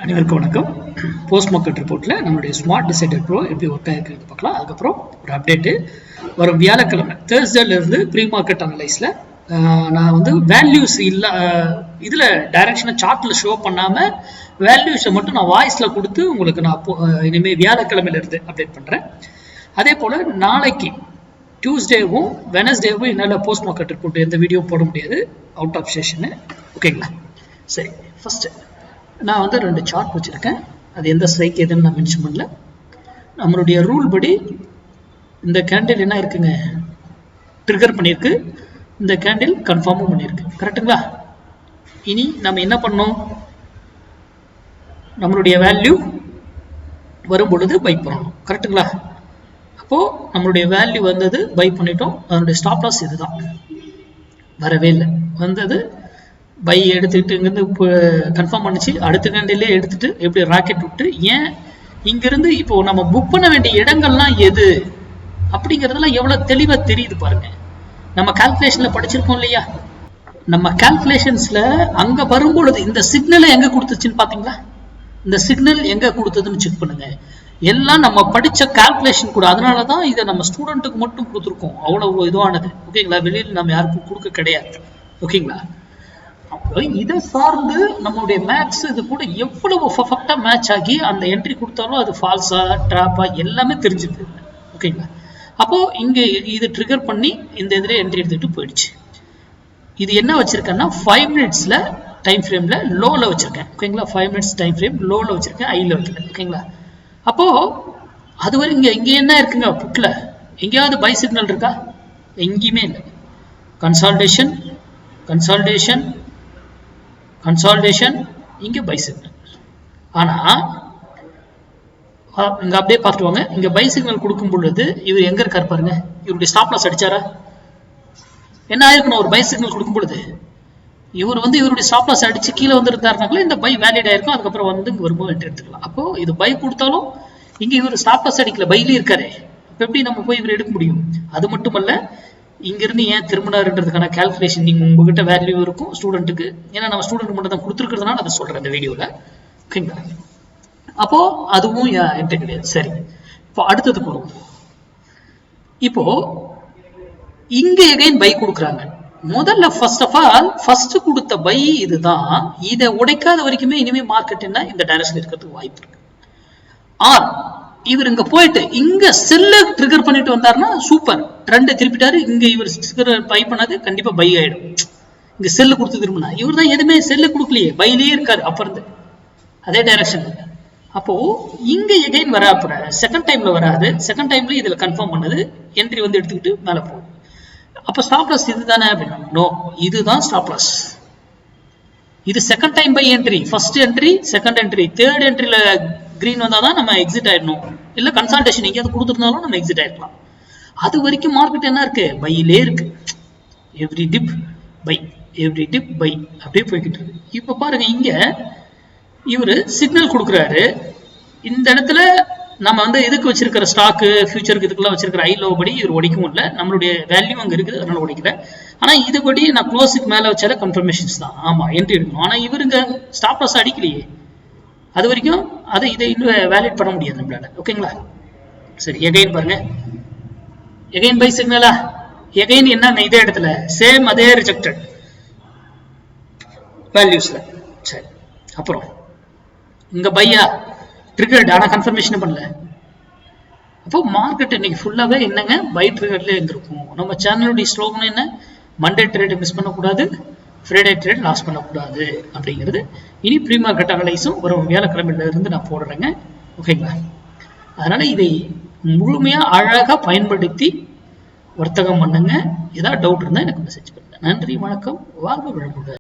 அனைவருக்கும் வணக்கம். Post market ரிப்போர்ட்ல நம்மளுடைய ஸ்மார்ட் டிசைடர் ப்ரோ எப்படி ஒர்க் ஆகிருக்கு பார்க்கலாம். அதுக்கப்புறம் ஒரு அப்டேட்டு வரும் வியாழக்கிழமை தேர்ஸ்டேல இருந்து ப்ரீ மார்க்கெட் அனலைஸ்ல நான் வந்து வேல்யூஸ் இல்லை இதில் டைரக்ஷனை சார்ட்டில் ஷோ பண்ணாமல் வேல்யூஸை மட்டும் நான் வாய்ஸில் கொடுத்து உங்களுக்கு நான் இனிமேல் வியாழக்கிழமையிலேருந்து அப்டேட் பண்ணுறேன். அதே போல் நாளைக்கு டியூஸ்டேவும் வெனஸ்டேவும் என்னால் போஸ்ட் மார்க்கெட் ரிப்போர்ட் எந்த வீடியோ போட முடியாது, அவுட் ஆஃப் செஷனு. ஓகேங்களா? சரி, ஃபஸ்ட்டு நான் வந்து 2 சார்ட் வச்சுருக்கேன். அது எந்த ஸ்ட்ரைக் எதுன்னு நான் மென்ஷன் பண்ணல. நம்மளுடைய ரூல் படி இந்த கேண்டில் என்ன இருக்குங்க, ட்ரிகர் பண்ணியிருக்கு, இந்த கேண்டில் கன்ஃபார்மும் பண்ணியிருக்கு. கரெக்டுங்களா? இனி நம்ம என்ன பண்ணோம், நம்மளுடைய வேல்யூ வரும் பொழுது பை பண்ணணும். கரெக்டுங்களா? அப்போது நம்மளுடைய வேல்யூ வந்தது, பை பண்ணிட்டோம். அதனுடைய ஸ்டாப் லாஸ் இதுதான், வரவே இல்லை. வந்தது பை எடுத்துக்கிட்டு இங்கேருந்து இப்போ கன்ஃபார்ம் பண்ணிச்சு, அடுத்த கேண்டிலே எடுத்துட்டு எப்படி ராக்கெட் விட்டு, ஏன் இங்கிருந்து இப்போ நம்ம புக் பண்ண வேண்டிய இடங்கள்லாம் எது அப்படிங்கிறதெல்லாம் எவ்வளோ தெளிவாக தெரியுது பாருங்க. நம்ம கால்குலேஷனில் படிச்சிருக்கோம் இல்லையா? நம்ம கால்குலேஷன்ஸில் அங்கே வரும்பொழுது இந்த சிக்னலை எங்கே கொடுத்துச்சுன்னு பார்த்தீங்களா? இந்த சிக்னல் எங்கே கொடுத்ததுன்னு செக் பண்ணுங்க. எல்லாம் நம்ம படித்த கால்குலேஷன் கூட. அதனால தான் இதை நம்ம ஸ்டூடெண்ட்டுக்கு மட்டும் கொடுத்துருக்கோம். அவ்வளோ இதுவானது. ஓகேங்களா? வெளியில் நம்ம யாருக்கும் கொடுக்க கிடையாது. ஓகேங்களா? அப்போ இதை சார்ந்து நம்மளுடைய மேக்ஸ் இது கூட எவ்வளவு பர்ஃபெக்டா மேட்ச் ஆகி அந்த என்ட்ரி கொடுத்தாலும் அது ஃபால்ஸா ட்ராப்பா எல்லாமே தெரிஞ்சுது. ஓகேங்களா? அப்போ இங்க இது ட்ரிகர் பண்ணி இந்த இதில் என்ட்ரி எடுத்துட்டு போயிடுச்சு. இது என்ன வச்சிருக்கேன்னா 5 மினிட்ஸ்ல டைம் ஃப்ரேம்ல லோல வச்சிருக்கேன். ஓகேங்களா? 5 மினிட்ஸ் டைம் ஃப்ரேம் லோல வச்சிருக்கேன், ஐல வைக்கல. ஓகேங்களா? அப்போ அதுவரை இங்க என்ன இருக்குங்க, புட்ல எங்கேயாவது பை சிக்னல் இருக்கா? எங்கேயுமே இல்லை. கன்சால்டேஷன் கன்சால்டேஷன் கன்சால்டேஷன், இங்க பை சிக்னல். ஆனா இங்க அப்படியே பார்த்துட்டு வாங்க. இங்க பை சிக்னல் கொடுக்கும் பொழுது இவர் எங்க இருக்காரு பாருங்க. இவருடைய ஸ்டாப் லாஸ் அடிச்சாரா? என்ன ஆயிருக்கணும், ஒரு பை சிக்னல் கொடுக்கும் பொழுது இவர் வந்து இவருடைய ஸ்டாப் லாஸ் அடிச்சு கீழே வந்துருந்தாருனாங்களே இந்த பை வேலிட் ஆயிருக்கும். அதுக்கப்புறம் வந்து இங்க வரும்போது என்ட்ரி எடுத்துக்கலாம். அப்போ இது பை கொடுத்தாலும் இங்க இவர் ஸ்டாப் லாஸ் அடிக்கல, பைலயே இருக்காரு. இப்போ எப்படி நம்ம போய் இவர் எடுக்க முடியும்? அது மட்டுமல்ல, இங்கிருந்து ஏன் திரும்பினாருன்றதுக்கான கால்குலேஷன் நீங்க உங்ககிட்ட வேல்யூ இருக்கும் ஸ்டூடெண்ட்டுக்கு. ஏன்னா நம்ம ஸ்டூடெண்ட் மட்டும் தான் கொடுத்துருக்கிறதுனால அதை சொல்றேன் இந்த வீடியோல. ஓகேங்களா? அப்போ அதுவும் என்ட்ரி கிடையாது. சரி, இப்போ அடுத்ததுக்கு வரும். இப்போ இங்க எகைன் பை கொடுக்குறாங்க. முதல்ல ஃபர்ஸ்ட் ஆஃப் ஆல் ஃபர்ஸ்ட் கொடுத்த பை இதுதான். இதை உடைக்காத வரைக்குமே இனிமே மார்க்கெட் என்ன இந்த டைரக்ஷன் இருக்கிறதுக்கு வாய்ப்பு இருக்கு. ஆர் இவர் இங்க போயிட்டு இங்க செல்ல ட்ரிகர் பண்ணிட்டு வந்தாருன்னா சூப்பர், ட்ரெண்டை திருப்பிட்டாரு. இங்க இவர் பை பண்ணாது, கண்டிப்பா பை ஆயிடும். இங்க செல்லு கொடுத்து திரும்பினா இவர் தான் எதுவுமே செல்லு கொடுக்கலையே, பைலயே இருக்காரு அப்ப இருந்து அதே டைரக்ஷன். அப்போ இங்க எகைன் வராப்புற செகண்ட் டைம்ல வராது. செகண்ட் டைம்ல இதுல கன்ஃபார்ம் பண்ணது, என்ட்ரி வந்து எடுத்துக்கிட்டு மேல போகும். அப்ப ஸ்டாப் லாஸ் இதுதானே அப்படின்னா நோ, இதுதான் ஸ்டாப் லாஸ். இது second time by entry, first entry, second entry, third என்ட்ரில கிரீன் வந்தாதான் நம்ம எக்ஸிட் ஆயிடணும். இல்ல கன்சல்டேஷன் எங்கேயாவது கொடுத்துருந்தாலும் நம்ம எக்ஸிட் ஆயிடலாம். அது வரைக்கும் மார்க்கெட் என்ன இருக்கு, பையிலே இருக்கு. Every dip by, every dip by, அப்படியே போய்கிட்டு இருக்கு. இப்ப பாருங்க, இங்க இவரு சிக்னல் கொடுக்குறாரு. இந்த இடத்துல நம்ம வந்து இதுக்கு வச்சிருக்கிற ஸ்டாக்கு ஃபியூச்சருக்கு இதுக்கெல்லாம் வச்சிருக்கிற ஐ லோ படி இவர் உடைக்கவும் இல்லை. நம்மளுடைய வேல்யூ அங்க இருக்குது, அதனால உடைக்கல. ஆனா இதுபடி நான் க்ளோஸுக்கு மேல வச்சால கன்ஃபர்மேஷன்ஸ் தான். ஆமா, என்ட்ரி எடுக்கணும். ஆனா இவருங்க ஸ்டாப் லாஸ் அடிக்கலையே, அது வரைக்கும் அதை இதை இன்னும் வேலிட் பண்ண முடியாது நம்மளால. ஓகேங்களா? சரி, எகைன் பாருங்க, எகைன் பை சிக்னலா, எகைன் என்ன இதே இடத்துல சேம் அதே ரிஜெக்டட் வேல்யூஸ்ல. சரி, அப்புறம் இங்க பையா ட்ரிகர்ட், ஆனா கன்ஃபர்மேஷன் பண்ணல. அப்போ மார்க்கெட் இன்னைக்கு ஃபுல்லாவே என்னங்க பை ட்ரிகர்ல இருந்திருக்கும். நம்ம சேனலுடைய ஸ்லோகன் என்ன, மண்டே ட்ரேட் மிஸ் பண்ணக்கூடாது, ஃப்ரைடே ட்ரேட் லாஸ் பண்ணக்கூடாது அப்படிங்கிறது. இனி ப்ரீ மார்க்கெட் அனலைஸும் வரும் வியாழக்கிழமையில இருந்து நான் போடுறேங்க. ஓகேங்களா? அதனால இதை முழுமையா அழகா பயன்படுத்தி வர்த்தகம் பண்ணுங்க. ஏதாவது டவுட் இருந்தா எனக்கு மெசேஜ் பண்ணுங்க. நன்றி, வணக்கம், வாழ்க வளமுடன்.